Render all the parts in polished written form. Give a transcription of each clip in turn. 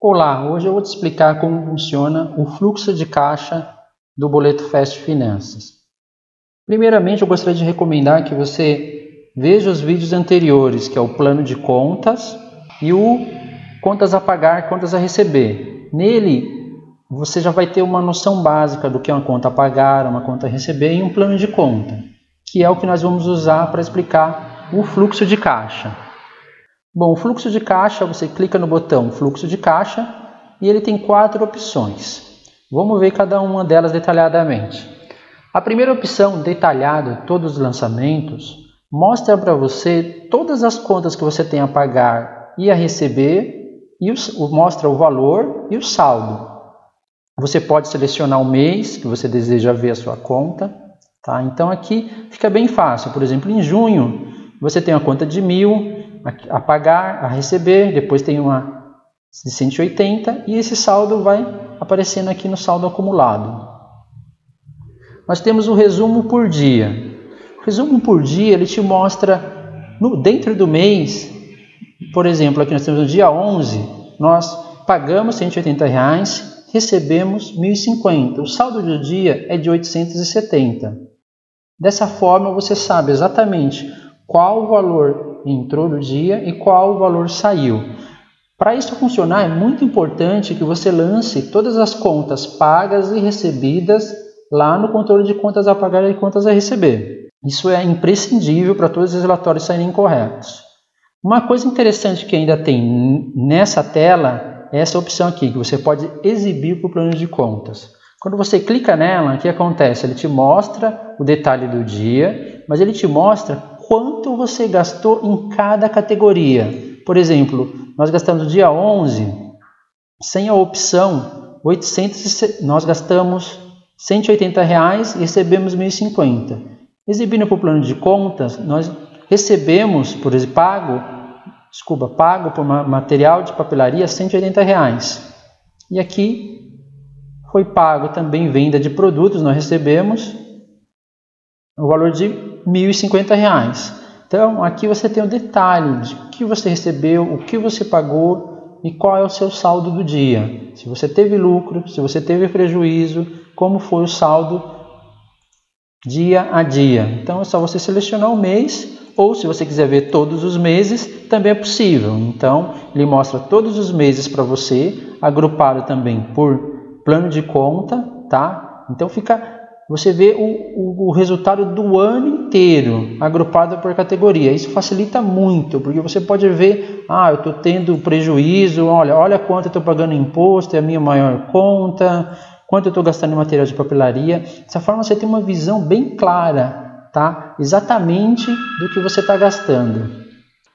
Olá, hoje eu vou te explicar como funciona o fluxo de caixa do boleto Fast Finanças. Primeiramente, eu gostaria de recomendar que você veja os vídeos anteriores, que é o plano de contas e o contas a pagar, contas a receber. Nele, você já vai ter uma noção básica do que é uma conta a pagar, uma conta a receber e um plano de conta, que é o que nós vamos usar para explicar o fluxo de caixa. Bom, o fluxo de caixa, você clica no botão fluxo de caixa e ele tem 4 opções. Vamos ver cada uma delas detalhadamente. A primeira opção, detalhado, todos os lançamentos, mostra para você todas as contas que você tem a pagar e a receber, e mostra o valor e o saldo. Você pode selecionar o mês que você deseja ver a sua conta. Tá? Então aqui fica bem fácil. Por exemplo, em junho, você tem uma conta de 1.000, a pagar, a receber, depois tem uma de 180 e esse saldo vai aparecendo aqui no saldo acumulado. Nós temos o resumo por dia. O resumo por dia ele te mostra dentro do mês, por exemplo, aqui nós temos no dia 11, nós pagamos R$180, recebemos R$1.050. O saldo do dia é de R$870. Dessa forma você sabe exatamente qual o valor entrou no dia e qual o valor saiu. Para isso funcionar, é muito importante que você lance todas as contas pagas e recebidas lá no controle de contas a pagar e contas a receber. Isso é imprescindível para todos os relatórios saírem corretos. Uma coisa interessante que ainda tem nessa tela é essa opção aqui, que você pode exibir para o plano de contas. Quando você clica nela, o que acontece? Ele te mostra o detalhe do dia, mas ele te mostra quanto você gastou em cada categoria. Por exemplo, nós gastamos no dia 11, sem a opção, nós gastamos R$180 e recebemos R$1.050. Exibindo para o plano de contas, nós recebemos, pago por material de papelaria R$180. E aqui foi pago também venda de produtos, nós recebemos o valor de R$1.050. Então, aqui você tem o detalhe de o que você recebeu, o que você pagou e qual é o seu saldo do dia. Se você teve lucro, se você teve prejuízo, como foi o saldo dia a dia. Então, é só você selecionar o mês, ou se você quiser ver todos os meses, também é possível. Então, ele mostra todos os meses para você, agrupado também por plano de conta, tá? Então, você vê o resultado do ano inteiro, agrupado por categoria. Isso facilita muito, porque você pode ver, eu estou tendo prejuízo, olha quanto eu estou pagando imposto, é a minha maior conta, quanto eu estou gastando em material de papelaria. Dessa forma você tem uma visão bem clara, tá? Exatamente do que você está gastando.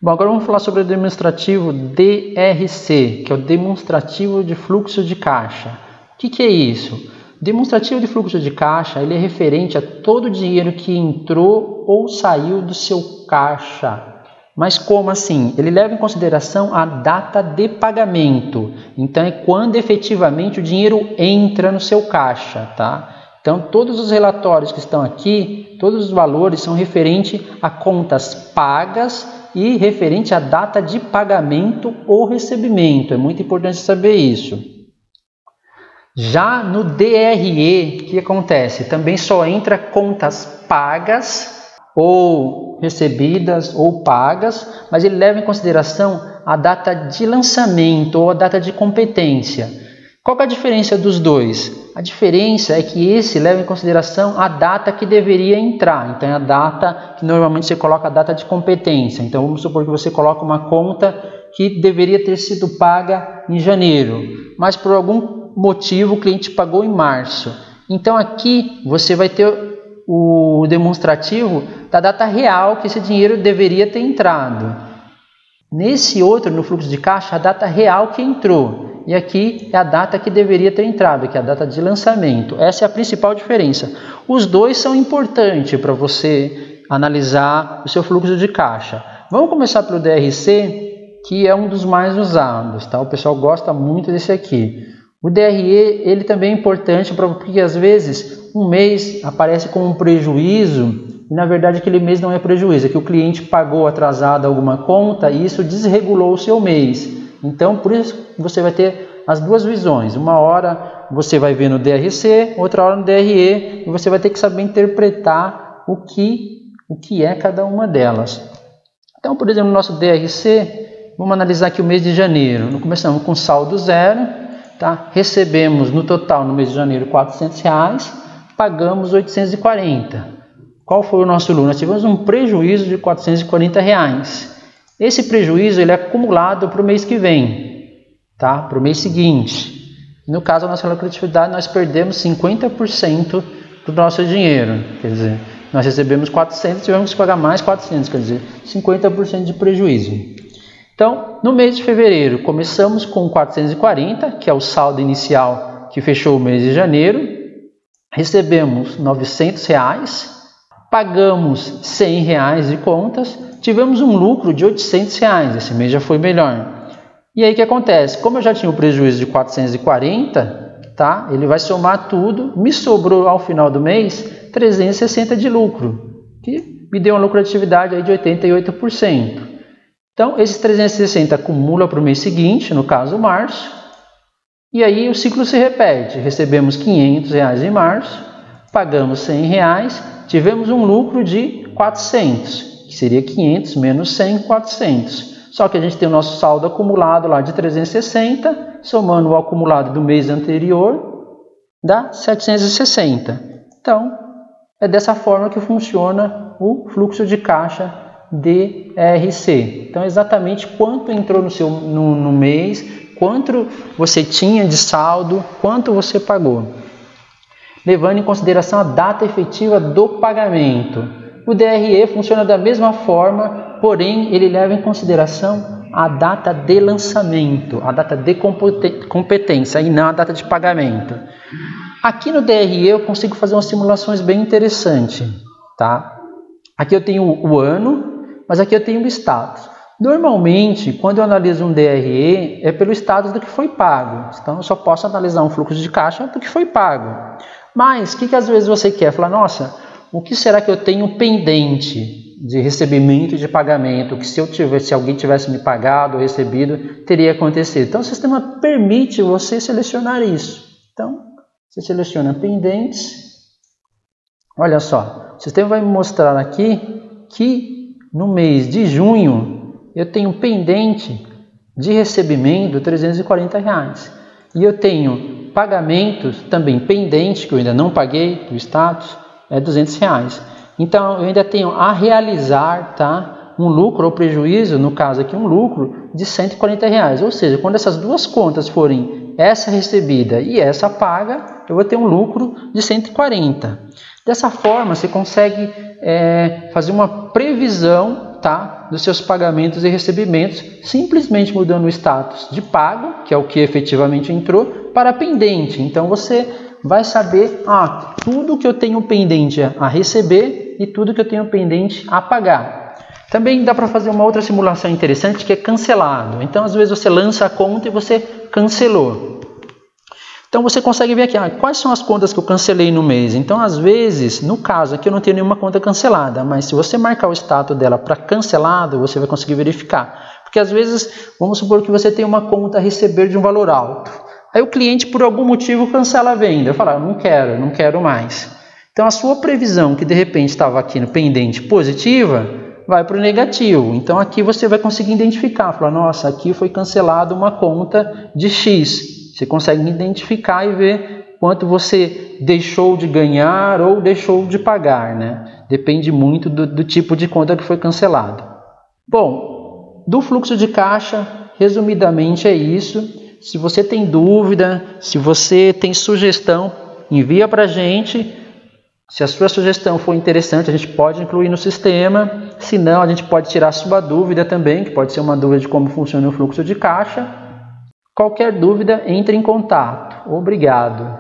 Bom, agora vamos falar sobre o demonstrativo DRC, que é o demonstrativo de fluxo de caixa. O que é isso? Demonstrativo de fluxo de caixa, ele é referente a todo o dinheiro que entrou ou saiu do seu caixa. Mas como assim? Ele leva em consideração a data de pagamento. Então é quando efetivamente o dinheiro entra no seu caixa, tá? Então todos os relatórios que estão aqui, todos os valores são referentes a contas pagas e referente à data de pagamento ou recebimento. É muito importante saber isso. Já no DRE, o que acontece? Também só entra contas pagas ou recebidas ou pagas, mas ele leva em consideração a data de lançamento ou a data de competência. Qual é a diferença dos dois? A diferença é que esse leva em consideração a data que deveria entrar. Então é a data que normalmente você coloca a data de competência. Então vamos supor que você coloca uma conta que deveria ter sido paga em janeiro, mas por algum motivo o cliente pagou em março. Então aqui você vai ter o demonstrativo da data real que esse dinheiro deveria ter entrado. Nesse outro, no fluxo de caixa, a data real que entrou. E aqui é a data que deveria ter entrado, que é a data de lançamento. Essa é a principal diferença. Os dois são importantes para você analisar o seu fluxo de caixa. Vamos começar pelo DRC, que é um dos mais usados, tá? O pessoal gosta muito desse aqui. O DRE ele também é importante porque às vezes um mês aparece com um prejuízo e na verdade aquele mês não é prejuízo, é que o cliente pagou atrasado alguma conta e isso desregulou o seu mês. Então, por isso você vai ter as duas visões. Uma hora você vai ver no DRC, outra hora no DRE, e você vai ter que saber interpretar o que é cada uma delas. Então, por exemplo, no nosso DRC, vamos analisar aqui o mês de janeiro. Começamos com saldo zero, tá? Recebemos no total no mês de janeiro R$400, pagamos 840. Qual foi o nosso lucro? Nós tivemos um prejuízo de R$440. Esse prejuízo ele é acumulado para o mês que vem, tá? Para o mês seguinte. No caso da nossa lucratividade, nós perdemos 50% do nosso dinheiro. Quer dizer, nós recebemos 400, tivemos que pagar mais 400, quer dizer, 50% de prejuízo. Então, no mês de fevereiro, começamos com 440, que é o saldo inicial que fechou o mês de janeiro. Recebemos R$900, pagamos R$100 de contas, tivemos um lucro de R$800, esse mês já foi melhor. E aí o que acontece? Como eu já tinha o prejuízo de 440, tá? Ele vai somar tudo, me sobrou ao final do mês 360 de lucro, que me deu uma lucratividade aí de 88%. Então, esses 360 acumula para o mês seguinte, no caso março, e aí o ciclo se repete. Recebemos R$500 em março, pagamos R$100, tivemos um lucro de 400, que seria 500 menos 100, 400. Só que a gente tem o nosso saldo acumulado lá de 360, somando o acumulado do mês anterior, dá 760. Então, é dessa forma que funciona o fluxo de caixa DRC. Então, exatamente quanto entrou no mês, quanto você tinha de saldo, quanto você pagou. Levando em consideração a data efetiva do pagamento. O DRE funciona da mesma forma, porém ele leva em consideração a data de lançamento, a data de competência e não a data de pagamento. Aqui no DRE eu consigo fazer umas simulações bem interessantes, tá? Aqui eu tenho o ano, mas aqui eu tenho o status. Normalmente, quando eu analiso um DRE, é pelo status do que foi pago. Então eu só posso analisar um fluxo de caixa do que foi pago. Mas o que às vezes você quer? Falar, nossa, o que será que eu tenho pendente de recebimento e de pagamento? Que se alguém tivesse me pagado ou recebido, teria acontecido. Então o sistema permite você selecionar isso. Então, você seleciona pendentes. Olha só, o sistema vai me mostrar aqui que no mês de junho eu tenho pendente de recebimento de R$340. E eu tenho pagamentos também pendentes, que eu ainda não paguei, do status, é R$200. Então, eu ainda tenho a realizar, tá, um lucro ou prejuízo, no caso aqui um lucro, de R$140. Ou seja, quando essas duas contas forem essa recebida e essa paga, eu vou ter um lucro de 140. Dessa forma, você consegue fazer uma previsão, tá, dos seus pagamentos e recebimentos, simplesmente mudando o status de pago, que é o que efetivamente entrou, para pendente. Então, você vai saber tudo que eu tenho pendente a receber e tudo que eu tenho pendente a pagar. Também dá para fazer uma outra simulação interessante, que é cancelado. Então, às vezes você lança a conta e você cancelou. Então, você consegue ver aqui, quais são as contas que eu cancelei no mês. Então, às vezes, no caso aqui eu não tenho nenhuma conta cancelada, mas se você marcar o status dela para cancelado, você vai conseguir verificar. Porque às vezes, vamos supor que você tem uma conta a receber de um valor alto. Aí o cliente, por algum motivo, cancela a venda. Eu falo, não quero mais. Então, a sua previsão, que de repente estava aqui no pendente positiva, vai para o negativo. Então, aqui você vai conseguir identificar. Falar, nossa, aqui foi cancelada uma conta de X. Você consegue identificar e ver quanto você deixou de ganhar ou deixou de pagar, né? Depende muito do tipo de conta que foi cancelado. Bom, do fluxo de caixa, resumidamente é isso. Se você tem dúvida, se você tem sugestão, envia para a gente. Se a sua sugestão for interessante, a gente pode incluir no sistema. Se não, a gente pode tirar a sua dúvida também, que pode ser uma dúvida de como funciona o fluxo de caixa. Qualquer dúvida, entre em contato. Obrigado.